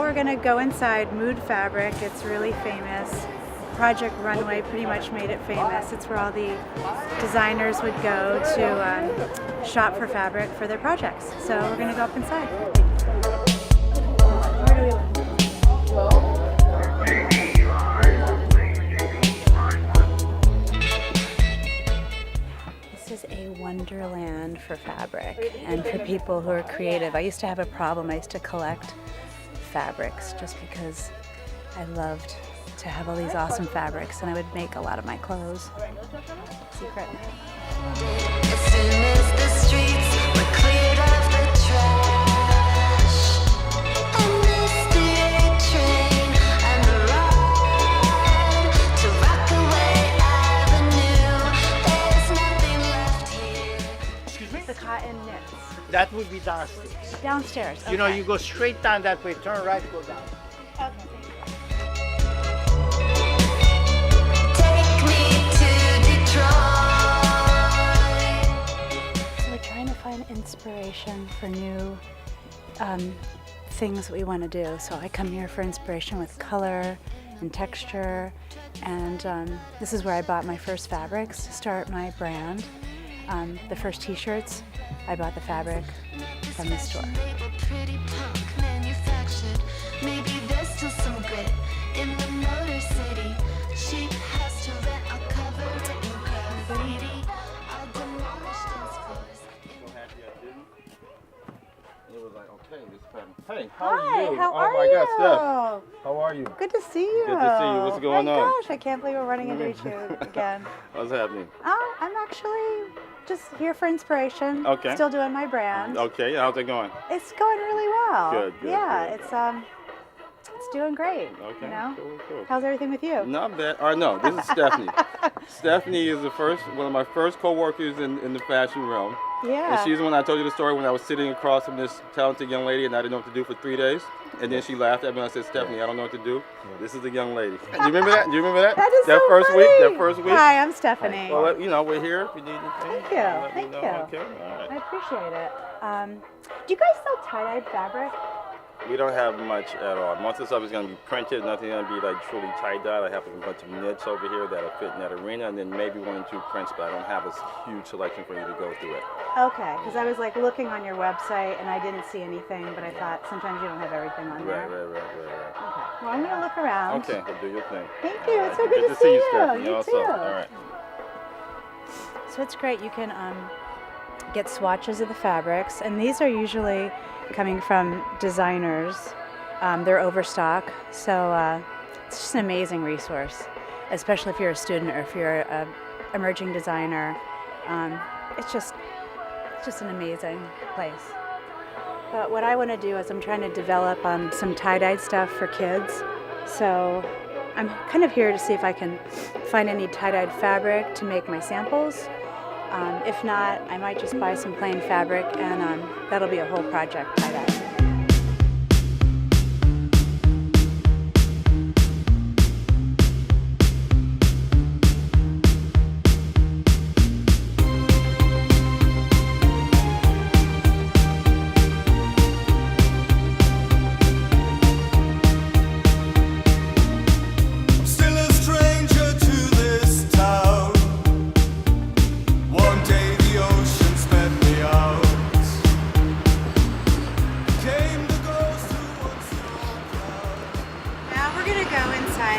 we're going to go inside Mood Fabric. It's really famous. Project Runway pretty much made it famous. It's where all the designers would go to shop for fabric for their projects. So we're going to go up inside. This is a wonderland for fabric and for people who are creative. I used to have a problem. I used to collect fabrics just because I loved to have all these awesome fabrics, and I would make a lot of my clothes. Secret. As soon as the streets were cleared of the trash, I missed the A train and the ride to Rockaway Avenue. There's nothing left here. Excuse me? The cotton knits. That would be downstairs. Downstairs. You know, okay. you go straight down that way, turn right, go down. Okay. Take me to Detroit. So we're trying to find inspiration for new things that we want to do. So I come here for inspiration with color and texture, and this is where I bought my first fabrics to start my brand. The first t-shirts, I bought the fabric from the store. Pretty punk manufactured. Maybe there's still some grit in the Motor City. Cheap house to rent, I'll cover it in graffiti. I'll demolish dance floors. So happy I didn't. It was like, okay, this pattern. Hey, how Hi, are you? how oh are my you? God, Steph. How are you? Good to see you. Good to see you. What's going my on? Gosh, I can't believe we're running into each other again. What's happening? Oh, I'm actually just here for inspiration. Okay. Still doing my brand. Okay, how's it going? It's going really well. Good, good, yeah, good. It's doing great. Okay, You know? cool. How's everything with you? Not bad. No, this is Stephanie. Stephanie is one of my first co-workers in the fashion realm. Yeah. And she's the one I told you the story when I was sitting across from this talented young lady and I didn't know what to do for 3 days. And then she laughed at me and I said, Stephanie, I don't know what to do. This is the young lady. Do you remember that? Do you remember that? That is that so first funny. week? That first week? Hi, I'm Stephanie. Well, you know, we're here if you need anything. Thank you. Let me Thank know. you. Okay, all right. I appreciate it. Do you guys sell tie-dyed fabric? We don't have much at all. Most of the stuff is going to be printed. Nothing going to be like truly tie-dyed. I have a bunch of knits over here that'll fit in that arena, and then maybe 1 or 2 prints, but I don't have a huge selection for you to go through it. Okay, because I was like looking on your website and I didn't see anything, but I thought sometimes you don't have everything on there. Right. Okay. Well, I'm going to look around. Okay, well, do your thing. Thank you. It's so Good good to see you. Stephanie. You also. too. All right. So it's great. You can get swatches of the fabrics, and these are usually coming from designers. They're overstock, so it's just an amazing resource, especially if you're a student or if you're an emerging designer. It's just an amazing place. But what I want to do is I'm trying to develop some tie-dyed stuff for kids. So I'm kind of here to see if I can find any tie-dyed fabric to make my samples. If not, I might just buy some plain fabric, and that'll be a whole project tie-dye.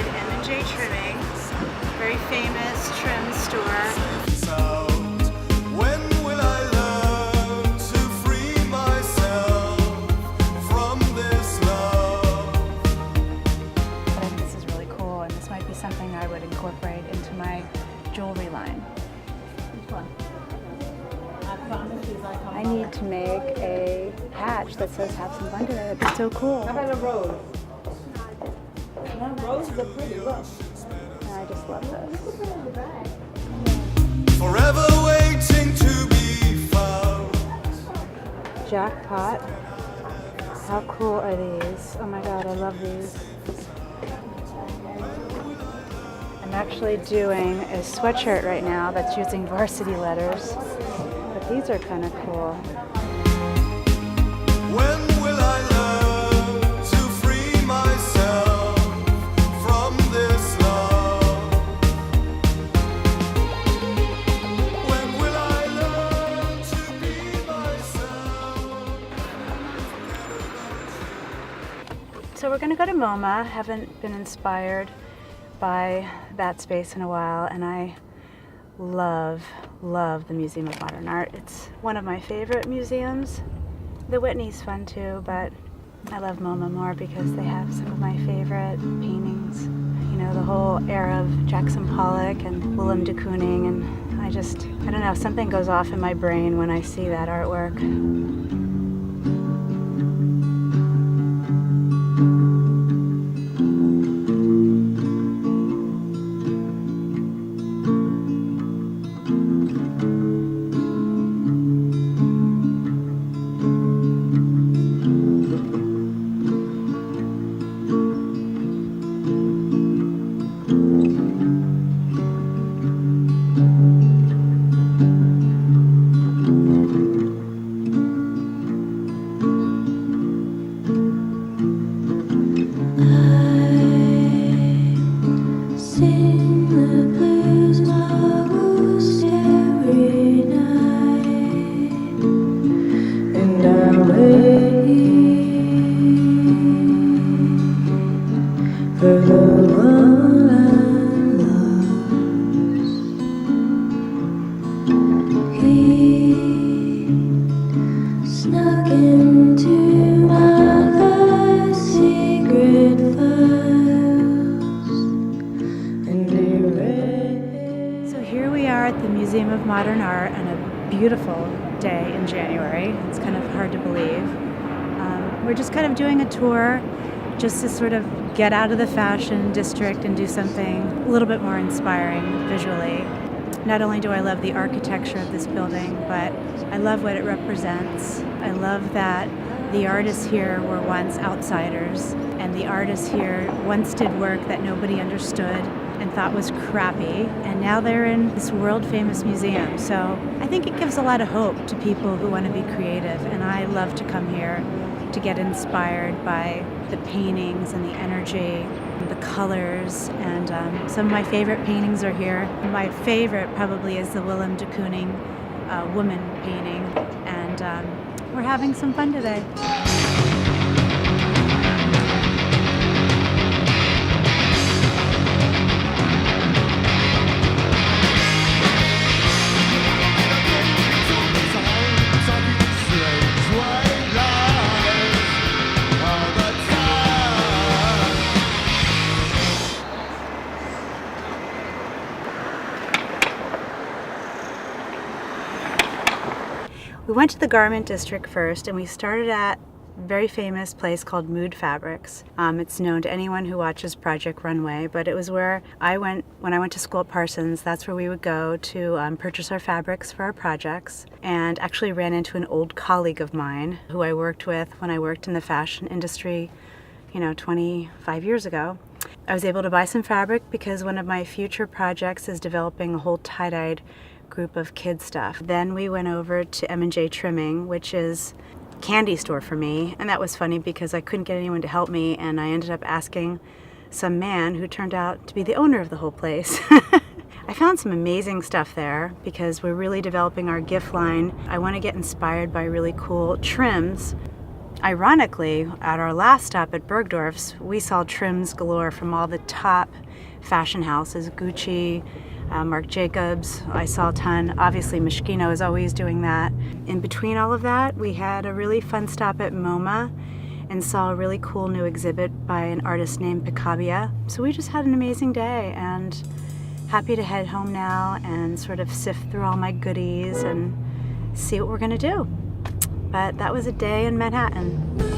M&J Trimming, very famous trim store. When will I learn to free myself from this love? I think this is really cool, and this might be something I would incorporate into my jewelry line. Which one? I need to make a patch that says "Have some fun today." That'd be so cool. How about a rose? Roses are pretty, look. I just love this. Forever waiting to be found. Jackpot. How cool are these? Oh my god, I love these. I'm actually doing a sweatshirt right now that's using varsity letters, but these are kind of cool. When will I learn to free go to MoMA. Haven't been inspired by that space in a while, and I love the Museum of Modern Art. It's one of my favorite museums. The Whitney's fun too, but I love MoMA more because they have some of my favorite paintings. You know, the whole era of Jackson Pollock and Willem de Kooning, and I don't know, something goes off in my brain when I see that artwork. Museum of Modern Art on a beautiful day in January. It's kind of hard to believe. We're just kind of doing a tour just to sort of get out of the fashion district and do something a little bit more inspiring visually. Not only do I love the architecture of this building, but I love what it represents. I love that the artists here were once outsiders, and the artists here once did work that nobody understood and thought was crappy, and now they're in this world-famous museum. So I think it gives a lot of hope to people who want to be creative, and I love to come here to get inspired by the paintings and the energy, and the colors, and some of my favorite paintings are here. My favorite probably is the Willem de Kooning woman painting, and we're having some fun today. We went to the garment district first, and we started at a very famous place called Mood Fabrics. It's known to anyone who watches Project Runway, but it was where I went when I went to school at Parsons. That's where we would go to purchase our fabrics for our projects, and actually ran into an old colleague of mine who I worked with when I worked in the fashion industry, 25 years ago. I was able to buy some fabric because one of my future projects is developing a whole tie-dyed group of kid stuff. Then we went over to M&J Trimming, which is a candy store for me, and that was funny because I couldn't get anyone to help me, and I ended up asking some man who turned out to be the owner of the whole place. I found some amazing stuff there because we're really developing our gift line. I want to get inspired by really cool trims. Ironically, at our last stop at Bergdorf's, we saw trims galore from all the top fashion houses, Gucci, Marc Jacobs. I saw a ton. Obviously, Moschino is always doing that. In between all of that, we had a really fun stop at MoMA and saw a really cool new exhibit by an artist named Picabia. So we just had an amazing day, and happy to head home now and sort of sift through all my goodies and see what we're gonna do. But that was a day in Manhattan.